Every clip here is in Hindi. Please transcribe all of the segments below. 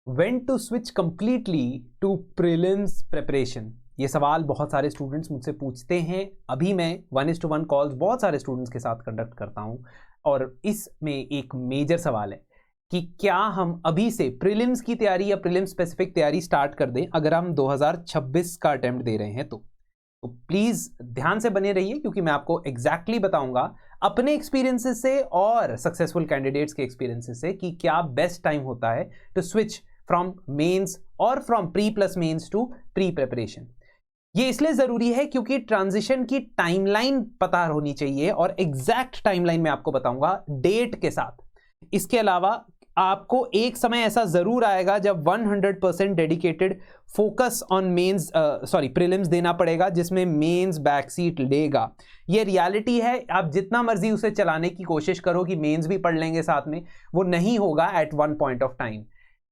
When to switch completely to prelims preparation. ये सवाल बहुत सारे स्टूडेंट्स मुझसे पूछते हैं। अभी मैं 1:1 कॉल्स बहुत सारे स्टूडेंट्स के साथ कंडक्ट करता हूं और इसमें एक मेजर सवाल है कि क्या हम अभी से प्रीलिम्स की तैयारी या प्रीलिम्स स्पेसिफिक तैयारी स्टार्ट कर दें अगर हम 2026 का अटेम्प्ट दे रहे हैं। तो प्लीज ध्यान से बने रहिए क्योंकि मैं आपको एग्जैक्टली बताऊंगा अपने एक्सपीरियंसेस से और सक्सेसफुल कैंडिडेट्स के एक्सपीरियंसेस से कि क्या बेस्ट टाइम होता है टू स्विच फ्रॉम मेंस और from pre plus mains to pre preparation. ये इसलिए जरूरी है क्योंकि ट्रांजिशन की टाइमलाइन पता होनी चाहिए और एग्जैक्ट टाइमलाइन मैं आपको बताऊंगा डेट के साथ। इसके अलावा आपको एक समय ऐसा जरूर आएगा जब 100% dedicated focus on mains prelims देना पड़ेगा, जिसमें मेंस बैक सीट लेगा। ये रियलिटी है। आप जितना मर्जी उसे चलाने की कोशिश करो कि मेंस भी पढ़ लेंगे साथ में, वो नहीं होगा at one point of time.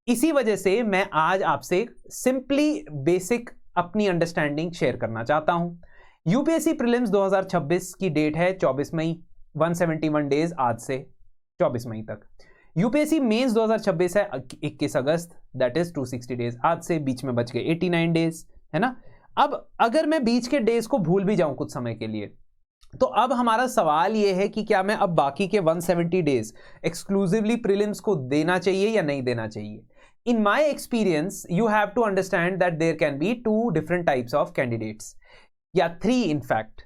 इसी वजह से मैं आज आपसे सिंपली बेसिक अपनी अंडरस्टैंडिंग शेयर करना चाहता हूं। यूपीएससी प्रीलिम्स 2026 की डेट है 24 मई, 171 डेज आज से 24 मई तक। यूपीएससी मेंस 2026 है 21 अगस्त, दैट इज 260 डेज। आज से बीच में बच गए 89 डेज, है ना। अब अगर मैं बीच के डेज को भूल भी जाऊं कुछ समय के लिए, तो अब हमारा सवाल यह है कि क्या मैं अब बाकी के 170 डेज एक्सक्लूसिवली प्रीलिम्स को देना चाहिए या नहीं देना चाहिए। In my experience, you have to understand that there can be two different types of candidates, या three in fact।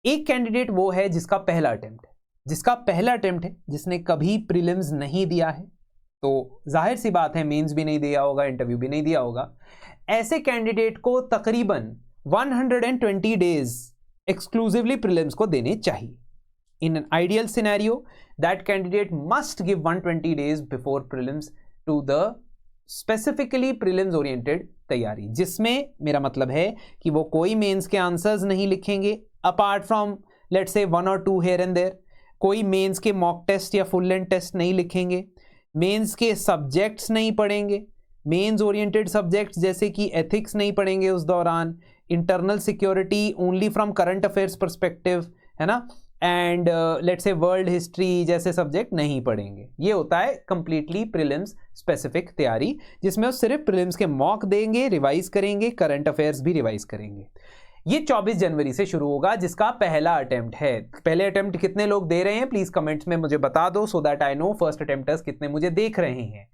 एक कैंडिडेट वो है जिसका पहला अटेम्प्ट है, जिसने कभी प्रीलिम्स नहीं दिया है, तो जाहिर सी बात है मेंस भी नहीं दिया होगा, इंटरव्यू भी नहीं दिया होगा। ऐसे कैंडिडेट को तकरीबन 120 डेज एक्सक्लूसिवली प्रीलिम्स को देने चाहिए। In an ideal scenario that candidate must give 120 days before prelims to the specifically prelims oriented तैयारी, जिसमें मेरा मतलब है कि वो कोई मेंस के आंसर्स नहीं लिखेंगे अपार्ट फ्रॉम लेट्स से 1 और 2 हियर एंड देयर। कोई मेंस के मॉक टेस्ट या फुल लेंथ टेस्ट नहीं लिखेंगे, मेंस के सब्जेक्ट्स नहीं पढ़ेंगे, मेंस ओरिएंटेड सब्जेक्ट्स जैसे कि एथिक्स नहीं पढ़ेंगे उस दौरान, internal security only from current affairs perspective, है ना, and let's say world history जैसे सब्जेक्ट नहीं पढ़ेंगे। ये होता है कंप्लीटली प्रीलिम्स स्पेसिफिक तैयारी, जिसमें वो सिर्फ प्रीलिम्स के मॉक देंगे, रिवाइज करेंगे, करंट अफेयर्स भी रिवाइज करेंगे। ये 24 जनवरी से शुरू होगा, जिसका पहला अटेम्प्ट है। पहले अटेम्प्ट कितने लोग दे रहे हैं प्लीज कमेंट्स में मुझे बता दो, so that I know first attempters कितने मुझे देख रहे हैं।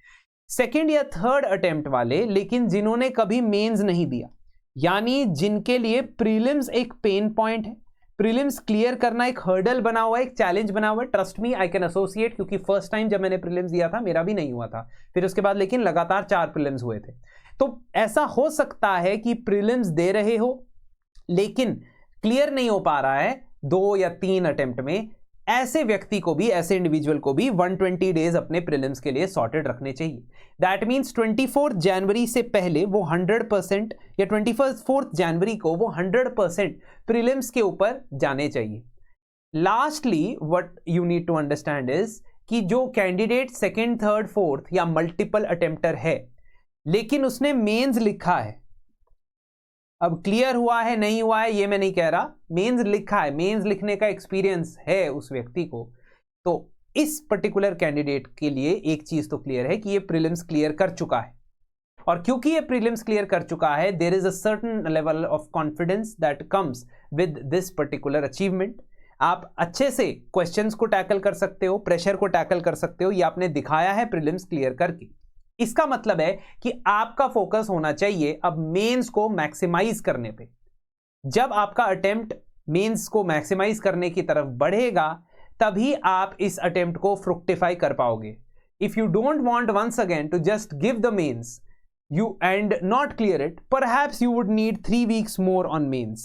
सेकेंड या थर्ड अटेम्प्ट वाले लेकिन जिन्होंने कभी मेंस नहीं दिया, यानी जिनके लिए प्रीलिम्स एक पेन पॉइंट है, प्रीलिम्स क्लियर करना एक हर्डल बना हुआ है, एक चैलेंज बना हुआ है। Trust me, I can associate, क्योंकि फर्स्ट टाइम जब मैंने प्रीलिम्स दिया था मेरा भी नहीं हुआ था, फिर उसके बाद लेकिन लगातार 4 प्रीलिम्स हुए थे। तो ऐसा हो सकता है कि प्रीलिम्स दे रहे हो लेकिन क्लियर नहीं हो पा रहा है 2 या 3 अटेम्प्ट में। ऐसे व्यक्ति को भी, ऐसे इंडिविजुअल को भी 120 डेज अपने प्रीलिम्स के लिए सॉर्टेड रखने चाहिए। दैट मीन्स 24 जनवरी से पहले वो 100% या 24 जनवरी को वो 100% प्रीलिम्स के ऊपर जाने चाहिए। Lastly what you need to understand is कि जो कैंडिडेट सेकेंड, थर्ड, फोर्थ या मल्टीपल अटेम्प्टर है लेकिन उसने मेंस लिखा है, अब क्लियर हुआ है नहीं हुआ है ये मैं नहीं कह रहा, मेंस लिखा है, मेंस लिखने का एक्सपीरियंस है उस व्यक्ति को, तो इस पर्टिकुलर कैंडिडेट के लिए एक चीज तो क्लियर है कि ये प्रीलिम्स क्लियर कर चुका है। और क्योंकि ये प्रीलिम्स क्लियर कर चुका है, there is a certain level of confidence that comes with this particular achievement. आप अच्छे से क्वेश्चंस को टैकल कर सकते हो, प्रेशर को टैकल कर सकते हो, ये आपने दिखाया है प्रीलिम्स क्लियर करके। इसका मतलब है कि आपका फोकस होना चाहिए अब मेंस को मैक्सिमाइज करने पे। जब आपका अटेम्प्ट मेंस को मैक्सिमाइज करने की तरफ बढ़ेगा तभी आप इस अटेम्प्ट को फ्रुक्टिफाई कर पाओगे। If you don't want once again to just give the mains you and not clear it, perhaps you would need 3 weeks more on mains,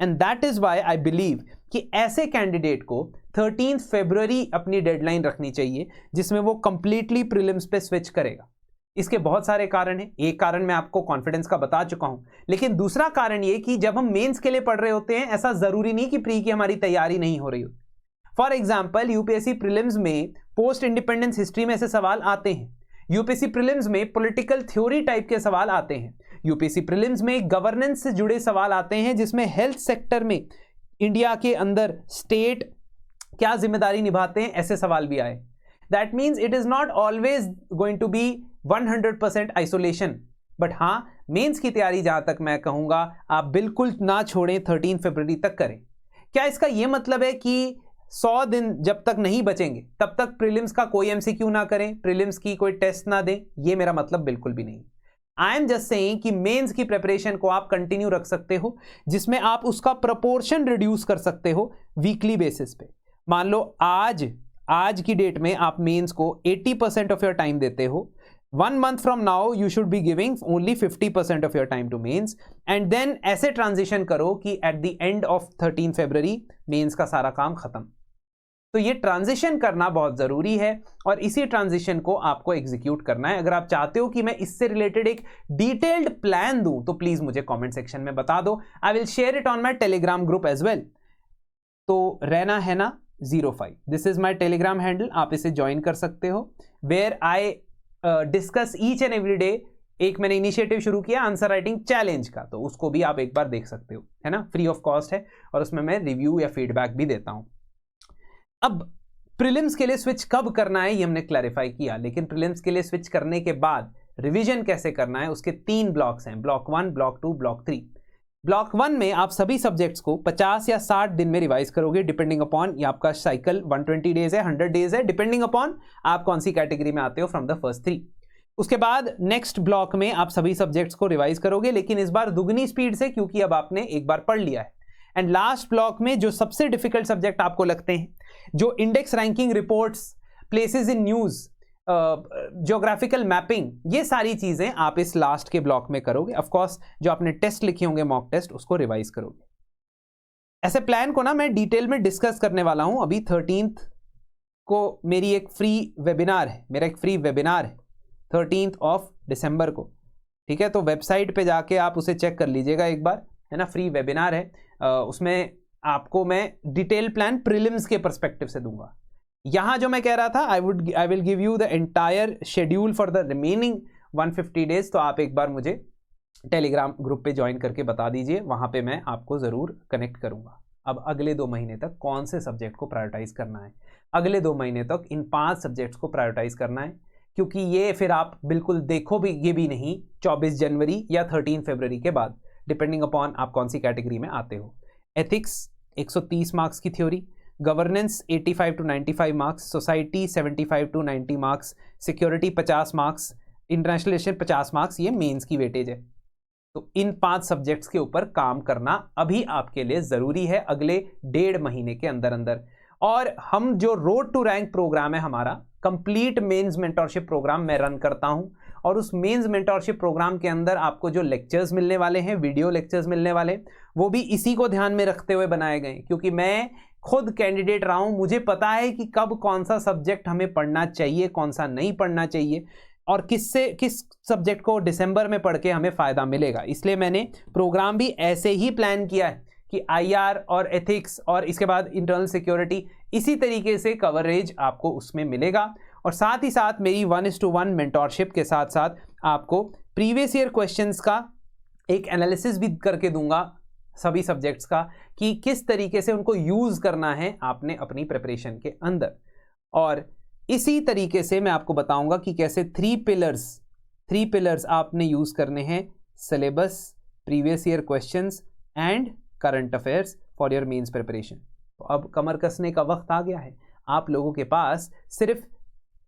and that is why I believe कि ऐसे कैंडिडेट को 13 फरवरी अपनी डेडलाइन रखनी चाहिए जिसमें वो कंप्लीटली प्रीलिम्स पे स्विच करेगा। इसके बहुत सारे कारण हैं। एक कारण मैं आपको कॉन्फिडेंस का बता चुका हूं, लेकिन दूसरा कारण ये कि जब हम मेंस के लिए पढ़ रहे होते हैं ऐसा जरूरी नहीं कि प्री की हमारी तैयारी नहीं हो रही होती। फॉर एग्जाम्पल यूपीएससी प्रीलिम्स में पोस्ट इंडिपेंडेंस हिस्ट्री में से सवाल आते हैं, यूपीएससी प्रीलिम्स में पॉलिटिकल थ्योरी टाइप के सवाल आते हैं, यूपीएससी प्रीलिम्स में गवर्नेंस से जुड़े सवाल आते हैं जिसमें हेल्थ सेक्टर में इंडिया के अंदर स्टेट क्या जिम्मेदारी निभाते हैं, ऐसे सवाल भी आए। That means it is not always going to be 100% isolation. But हाँ, मेंस की तैयारी जहां तक मैं कहूंगा आप बिल्कुल ना छोड़ें, 13 फरवरी तक करें। क्या इसका यह मतलब है कि 100 दिन जब तक नहीं बचेंगे तब तक प्रीलिम्स का कोई एमसीक्यू ना करें, प्रीलिम्स की कोई टेस्ट ना दें? ये मेरा मतलब बिल्कुल भी नहीं। आई एम जस्ट सेइंग कि मेंस की प्रिपरेशन को आप कंटिन्यू रख सकते हो, जिसमें आप उसका प्रपोर्शन रिड्यूस कर सकते हो वीकली बेसिस पे। मान लो आज की डेट में आप मेंस को 80% ऑफ योर टाइम देते हो, 1 month from now you should be giving only 50% of your time to mains, and then ऐसे ट्रांजिशन करो कि at the end of 13 February mains का सारा काम खत्म। तो ये ट्रांजिशन करना बहुत जरूरी है और इसी ट्रांजिशन को आपको एग्जीक्यूट करना है। अगर आप चाहते हो कि मैं इससे रिलेटेड एक डिटेल्ड प्लान दूं तो प्लीज मुझे कमेंट सेक्शन में बता दो। I will share it on my Telegram group as well. तो रहना है ना 05, this is my Telegram handle, आप इसे ज्वाइन कर सकते हो, where I discuss each and every day. एक मैंने इनिशिएटिव शुरू किया आंसर राइटिंग चैलेंज का, तो उसको भी आप एक बार देख सकते हो, है ना, फ्री ऑफ कॉस्ट है, और उसमें मैं रिव्यू या फीडबैक भी देता हूं। अब प्रीलिम्स के लिए स्विच कब करना है ये हमने क्लैरिफाई किया, लेकिन प्रीलिम्स के लिए स्विच करने के बाद रिवीजन कैसे करना है उसके 3 ब्लॉक्स हैं, ब्लॉक 1, ब्लॉक 2, ब्लॉक 3। ब्लॉक 1 में आप सभी सब्जेक्ट्स को 50 या 60 दिन में रिवाइज करोगे, डिपेंडिंग अपॉन, ये आपका साइकिल 120 डेज है, 100 डेज है, डिपेंडिंग अपॉन आप कौन सी कैटेगरी में आते हो फ्रॉम द फर्स्ट 3। उसके बाद नेक्स्ट ब्लॉक में आप सभी सब्जेक्ट्स को रिवाइज करोगे, लेकिन इस बार दुगनी स्पीड से, क्योंकि अब आपने एक बार पढ़ लिया है। एंड लास्ट ब्लॉक में जो सबसे डिफिकल्ट सब्जेक्ट आपको लगते हैं, जो index ranking reports, places in news, geographical mapping, ये सारी चीजें आप इस लास्ट के ब्लॉक में करोगे। ऑफ कोर्स जो आपने टेस्ट लिखे होंगे मॉक टेस्ट, उसको रिवाइज करोगे। ऐसे प्लान को ना मैं डिटेल में डिस्कस करने वाला हूं। अभी 13th को मेरी एक फ्री वेबिनार है, मेरा एक फ्री वेबिनार है 13 दिसंबर को, ठीक है। तो वेबसाइट पे जाके आप उसे चेक कर लीजिएगा एक बार, है ना, फ्री वेबिनार है। उसमें आपको मैं डिटेल प्लान प्रीलिम्स के पर्सपेक्टिव से दूंगा। यहां जो मैं कह रहा था, I will give you the entire schedule for the remaining 150 days. तो आप एक बार मुझे टेलीग्राम ग्रुप पे ज्वाइन करके बता दीजिए, वहां पे मैं आपको जरूर कनेक्ट करूंगा। अब अगले 2 महीने तक कौन से सब्जेक्ट को प्रायोरिटाइज करना है, अगले 2 महीने तक इन 5 सब्जेक्ट्स को प्रायोरिटाइज करना है, क्योंकि ये फिर आप बिल्कुल देखोगे भी नहीं 24 जनवरी या 13 फरवरी के बाद, डिपेंडिंग अपॉन आप कौन सी कैटेगरी में आते हो। एथिक्स 130 मार्क्स की theory, governance 85 to 95 marks, society 75 to 90 marks, security 50 marks, international relation 50 marks, ये मेंस की वेटेज है। तो इन 5 सब्जेक्ट्स के ऊपर काम करना अभी आपके लिए जरूरी है अगले 1.5 महीने के अंदर अंदर। और हम जो रोड टू रैंक प्रोग्राम है हमारा, कंप्लीट मेंस मेंटरशिप प्रोग्राम मैं रन करता हूं, और उस मेंस मेंटरशिप प्रोग्राम के अंदर आपको जो लेक्चर्स मिलने वाले हैं, वीडियो लेक्चर्स मिलने वाले, वो भी इसी को ध्यान में रखते हुए बनाए गए, क्योंकि मैं खुद कैंडिडेट रहा हूं, मुझे पता है कि कब कौन सा सब्जेक्ट हमें पढ़ना चाहिए, कौन सा नहीं पढ़ना चाहिए, और किस सब्जेक्ट को दिसंबर में पढ़ के हमें फायदा मिलेगा। इसलिए मैंने प्रोग्राम भी ऐसे ही प्लान किया है कि IR और एथिक्स और इसके बाद इंटरनल सिक्योरिटी, इसी तरीके से कवरेज आपको उसमें मिलेगा। और साथ ही साथ मेरी 1:1 मेंटोरशिप के साथ साथ आपको प्रीवियस ईयर क्वेश्चंस का एक एनालिसिस भी करके दूंगा सभी सब्जेक्ट्स का, कि किस तरीके से उनको यूज करना है आपने अपनी प्रिपरेशन के अंदर। और इसी तरीके से मैं आपको बताऊंगा कि कैसे 3 पिलर्स आपने यूज करने हैं, syllabus, previous year questions and current affairs for your mains preparation. तो अब कमर कसने का वक्त आ गया है। आप लोगों के पास सिर्फ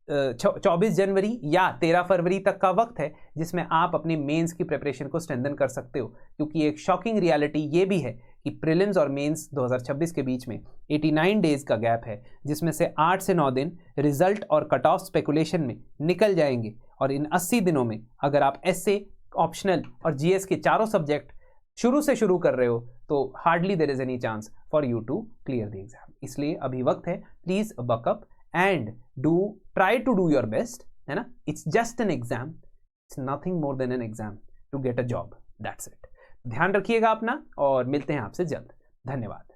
24 जनवरी या 13 फरवरी तक का वक्त है, जिसमें आप अपनी मेंस की प्रिपरेशन को स्ट्रेंथन कर सकते हो, क्योंकि एक शॉकिंग रियलिटी ये भी है कि प्रीलिम्स और मेंस 2026 के बीच में 89 डेज का गैप है, जिसमें से 8 से 9 दिन रिजल्ट और कट ऑफ स्पेकुलेशन में निकल जाएंगे। और इन 80 दिनों में अगर आप एसए, ऑप्शनल और जीएस के चारों सब्जेक्ट शुरू से शुरू कर रहे हो, तो hardly there is any chance for you to clear the exam. इसलिए अभी वक्त है, please buck up and try to do your best, है ना। It's just an exam, it's nothing more than an exam to get a job, that's it। ध्यान रखिएगा अपना, और मिलते हैं आपसे जल्द। धन्यवाद।